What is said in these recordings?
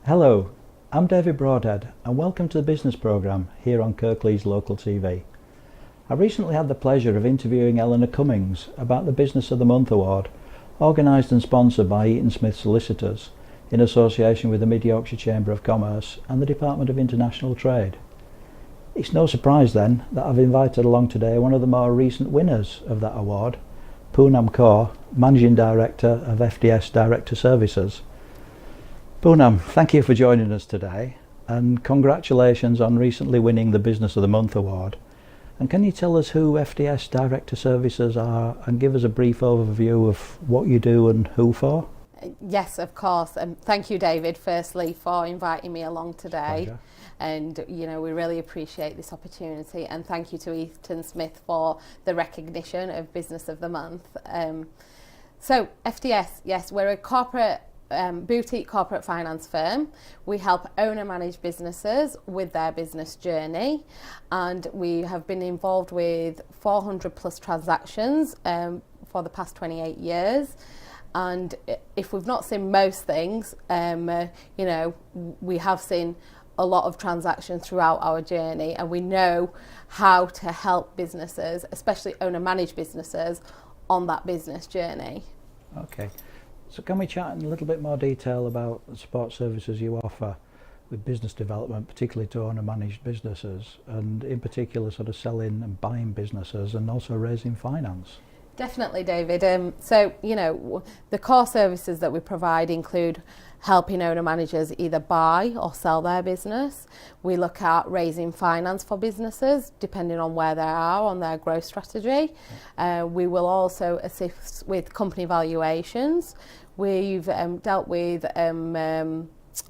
Hello, I'm David Broadhead and welcome to the business programme here on Kirklees Local TV. I recently had the pleasure of interviewing Eleanor Cummings about the Business of the Month award, organised and sponsored by Eaton Smith Solicitors in association with the Mid Yorkshire Chamber of Commerce and the Department of International Trade. It's no surprise then that I've invited along today one of the more recent winners of that award, Poonam Kaur, Managing Director of FDS Director Services. Poonam, thank you for joining us today and congratulations on recently winning the Business of the Month award. And can you tell us who FDS Director Services are and give us a brief overview of what you do and who for? Yes, of course. And thank you, David, firstly, for inviting me along today. Pleasure. And, we really appreciate this opportunity. And thank you to Eaton Smith for the recognition of Business of the Month. So FDS, yes, we're a corporate boutique corporate finance firm. We help owner-managed businesses with their business journey, and we have been involved with 400 plus transactions for the past 28 years. And if we've not seen most things, we have seen a lot of transactions throughout our journey, and we know how to help businesses, especially owner-managed businesses, on that business journey. Okay. So can we chat in a little bit more detail about the support services you offer with business development, particularly to owner-managed businesses, and in particular sort of selling and buying businesses and also raising finance? Definitely, David. The core services that we provide include helping owner-managers either buy or sell their business. We look at raising finance for businesses, depending on where they are on their growth strategy. We will also assist with company valuations. We've dealt with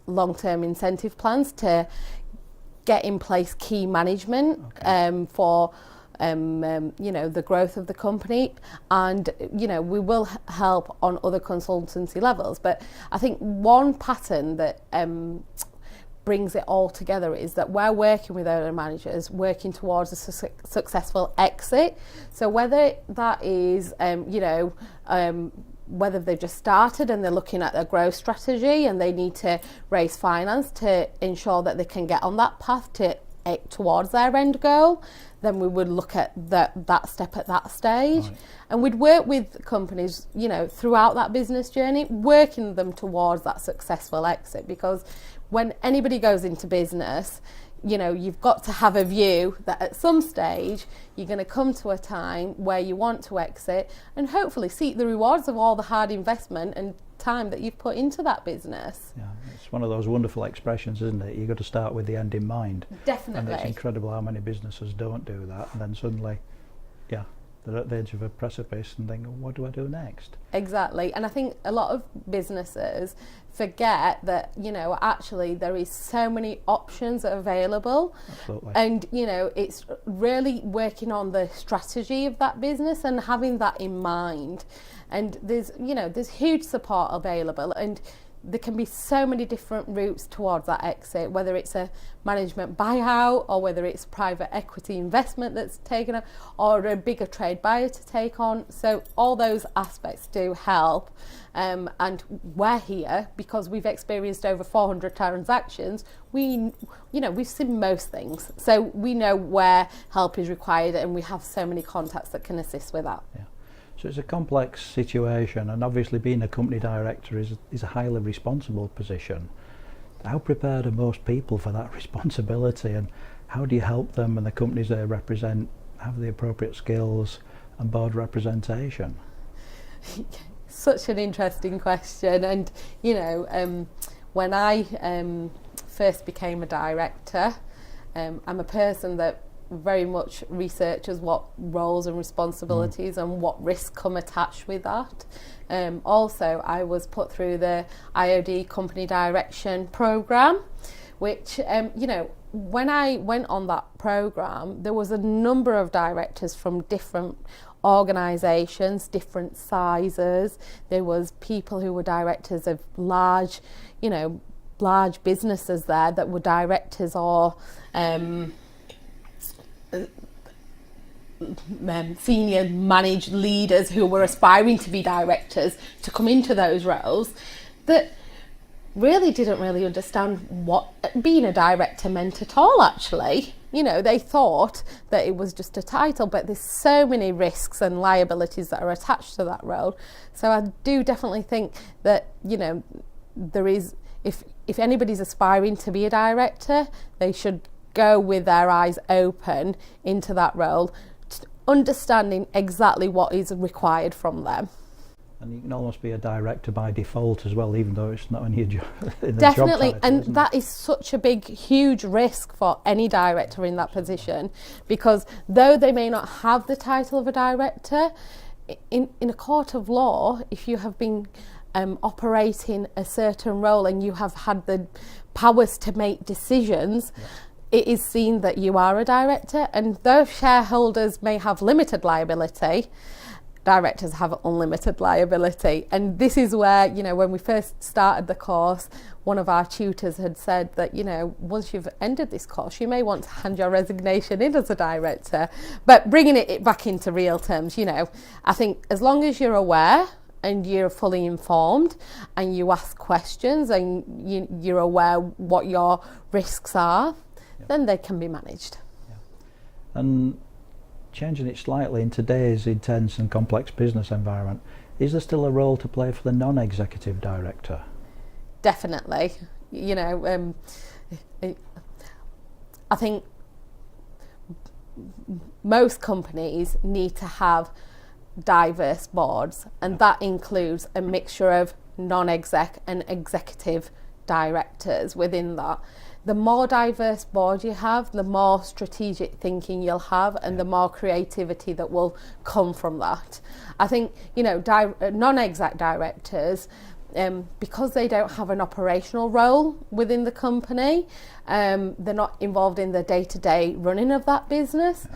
long-term incentive plans to get in place key management for the growth of the company, and we will help on other consultancy levels. But I think one pattern that brings it all together is that we're working with owner managers working towards a successful exit. So whether that is whether they've just started and they're looking at their growth strategy and they need to raise finance to ensure that they can get on that path towards their end goal, then we would look at that step at that stage. Right. And we'd work with companies, throughout that business journey, working them towards that successful exit, because when anybody goes into business, you've got to have a view that at some stage you're going to come to a time where you want to exit and hopefully seek the rewards of all the hard investment and time that you've put into that business. Yeah, it's one of those wonderful expressions, isn't it? You've got to start with the end in mind. Definitely. And it's incredible how many businesses don't do that, and then suddenly, they're at the edge of a precipice and think, what do I do next? Exactly. And I think a lot of businesses forget that, actually there is so many options available. Absolutely. And, it's really working on the strategy of that business and having that in mind. And there's huge support available, and there can be so many different routes towards that exit, whether it's a management buyout or whether it's private equity investment that's taken up, or a bigger trade buyer to take on. So all those aspects do help. And we're here because we've experienced over 400 transactions. We've seen most things. So we know where help is required, and we have so many contacts that can assist with that. Yeah. So it's a complex situation, and obviously being a company director is a highly responsible position. How prepared are most people for that responsibility, and how do you help them and the companies they represent have the appropriate skills and board representation? Such an interesting question. And when I first became a director, I'm a person that very much researches what roles and responsibilities and what risks come attached with that. Also, I was put through the IOD Company Direction Programme, which, when I went on that programme, there was a number of directors from different organisations, different sizes. There was people who were directors of large businesses there that were directors or senior managed leaders who were aspiring to be directors to come into those roles, that really didn't really understand what being a director meant at all, actually. You know, they thought that it was just a title, but there's so many risks and liabilities that are attached to that role. So I do definitely think that, you know, there is, if anybody's aspiring to be a director, they should go with their eyes open into that role, understanding exactly what is required from them. And you can almost be a director by default as well, even though it's not on your job. Definitely, job title, and that is such a big, huge risk for any director in that position, because though they may not have the title of a director, in a court of law, if you have been operating a certain role and you have had the powers to make decisions, it is seen that you are a director. And though shareholders may have limited liability, directors have unlimited liability. And this is where, you know, when we first started the course, one of our tutors had said that, you know, once you've ended this course, you may want to hand your resignation in as a director. But bringing it back into real terms, you know, I think as long as you're aware and you're fully informed and you ask questions and you're aware what your risks are, then they can be managed. And changing it slightly, in today's intense and complex business environment, is there still a role to play for the non-executive director? Definitely. You know, I think most companies need to have diverse boards, and that includes a mixture of non-exec and executive directors within that. The more diverse board you have, the more strategic thinking you'll have, and the more creativity that will come from that. I think, you know, non-exec directors, because they don't have an operational role within the company, they're not involved in the day-to-day running of that business.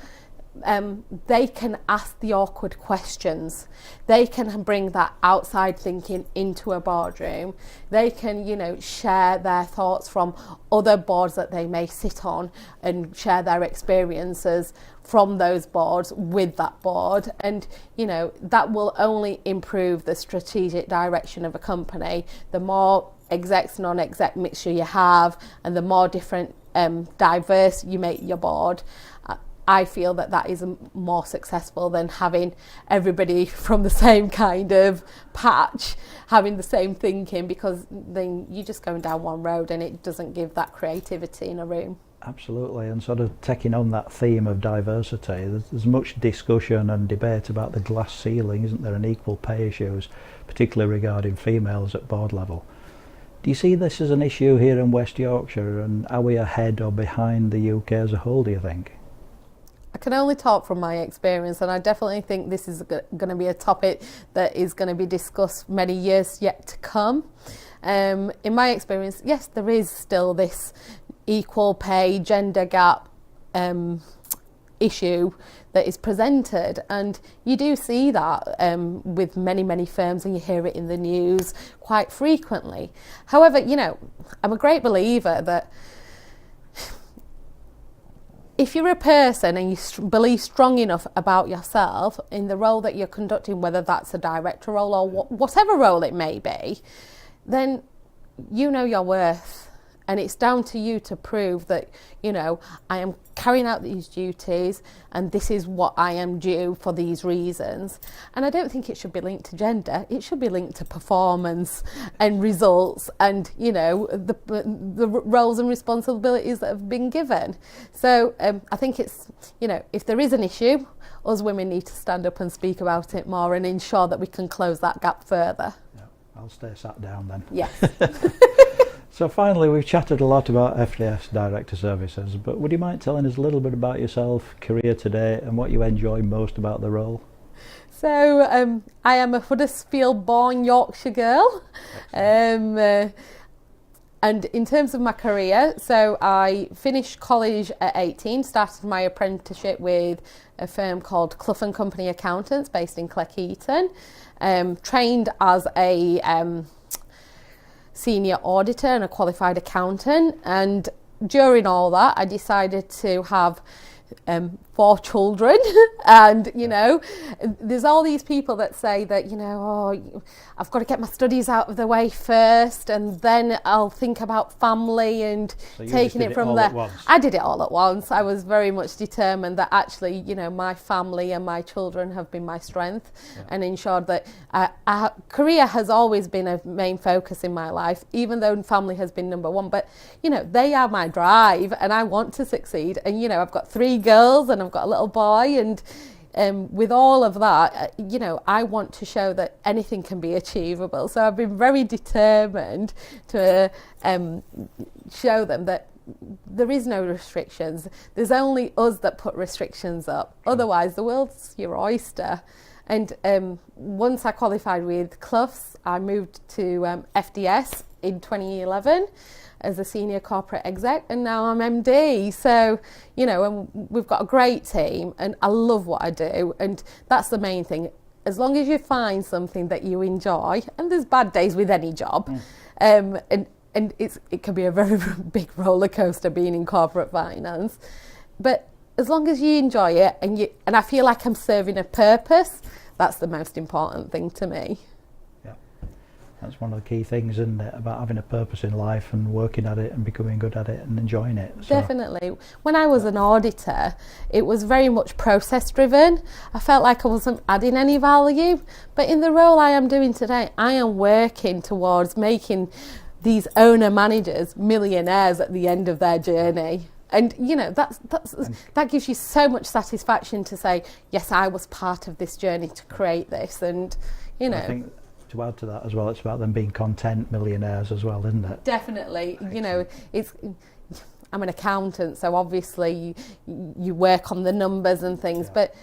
They can ask the awkward questions. They can bring that outside thinking into a boardroom. They can, you know, share their thoughts from other boards that they may sit on and share their experiences from those boards with that board. And, you know, that will only improve the strategic direction of a company. The more execs, non-exec mixture you have, and the more different diverse you make your board, I feel that that is more successful than having everybody from the same kind of patch having the same thinking, because then you're just going down one road and it doesn't give that creativity in a room. Absolutely, and sort of taking on that theme of diversity, there's much discussion and debate about the glass ceiling, isn't there, and equal pay issues, particularly regarding females at board level. Do you see this as an issue here in West Yorkshire, and are we ahead or behind the UK as a whole, do you think? I can only talk from my experience, and I definitely think this is going to be a topic that is going to be discussed many years yet to come. In my experience, yes, there is still this equal pay, gender gap issue that is presented, and you do see that with many firms, and you hear it in the news quite frequently. However, you know, I'm a great believer that if you're a person and you believe strong enough about yourself in the role that you're conducting, whether that's a director role or whatever role it may be, then you know your worth. And it's down to you to prove that, you know, I am carrying out these duties and this is what I am due for these reasons. And I don't think it should be linked to gender. It should be linked to performance and results and, you know, the roles and responsibilities that have been given. So I think it's, you know, if there is an issue, us women need to stand up and speak about it more and ensure that we can close that gap further. Yeah, I'll stay sat down then. Yes. So finally, we've chatted a lot about FDS Director Services, but would you mind telling us a little bit about yourself, career today, and what you enjoy most about the role? So I am a Huddersfield-born Yorkshire girl, and in terms of my career, so I finished college at 18, started my apprenticeship with a firm called Clough & Company Accountants based in Cleckheaton, trained as a senior auditor and a qualified accountant, and during all that I decided to have 4 4 children and there's all these people that say that I've got to get my studies out of the way first and then I'll think about family and taking it from there. I did it all at once. I was very much determined that actually my family and my children have been my strength, and ensured that career has always been a main focus in my life, even though family has been number one. But they are my drive and I want to succeed, and I've got 3 girls and I've got a little boy, and with all of that, I want to show that anything can be achievable. So I've been very determined to show them that there is no restrictions. There's only us that put restrictions up. Otherwise, the world's your oyster. And once I qualified with Clough's, I moved to FDS in 2011 as a senior corporate exec, and now I'm MD. So, and we've got a great team and I love what I do, and that's the main thing. As long as you find something that you enjoy, and there's bad days with any job, and it can be a very big roller coaster being in corporate finance, but as long as you enjoy it and I feel like I'm serving a purpose, that's the most important thing to me. That's one of the key things, isn't it, about having a purpose in life and working at it and becoming good at it and enjoying it. So. Definitely. When I was an auditor, it was very much process driven. I felt like I wasn't adding any value. But in the role I am doing today, I am working towards making these owner managers millionaires at the end of their journey. And that gives you so much satisfaction to say, yes, I was part of this journey to create this. And I think to add to that as well, it's about them being content millionaires as well, isn't it? Definitely. I'm an accountant, so obviously you work on the numbers and things, but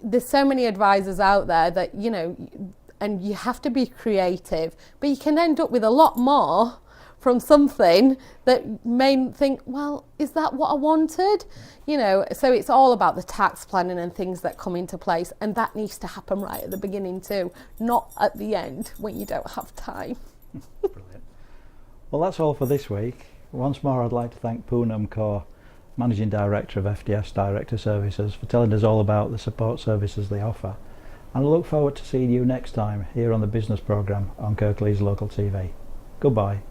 there's so many advisors out there that and you have to be creative, but you can end up with a lot more from something that may think, well, is that what I wanted? So it's all about the tax planning and things that come into place, and that needs to happen right at the beginning too, not at the end when you don't have time. Brilliant. Well, that's all for this week. Once more, I'd like to thank Poonam Kaur, Managing Director of FDS Director Services, for telling us all about the support services they offer. And I look forward to seeing you next time here on the business programme on Kirklees Local TV. Goodbye.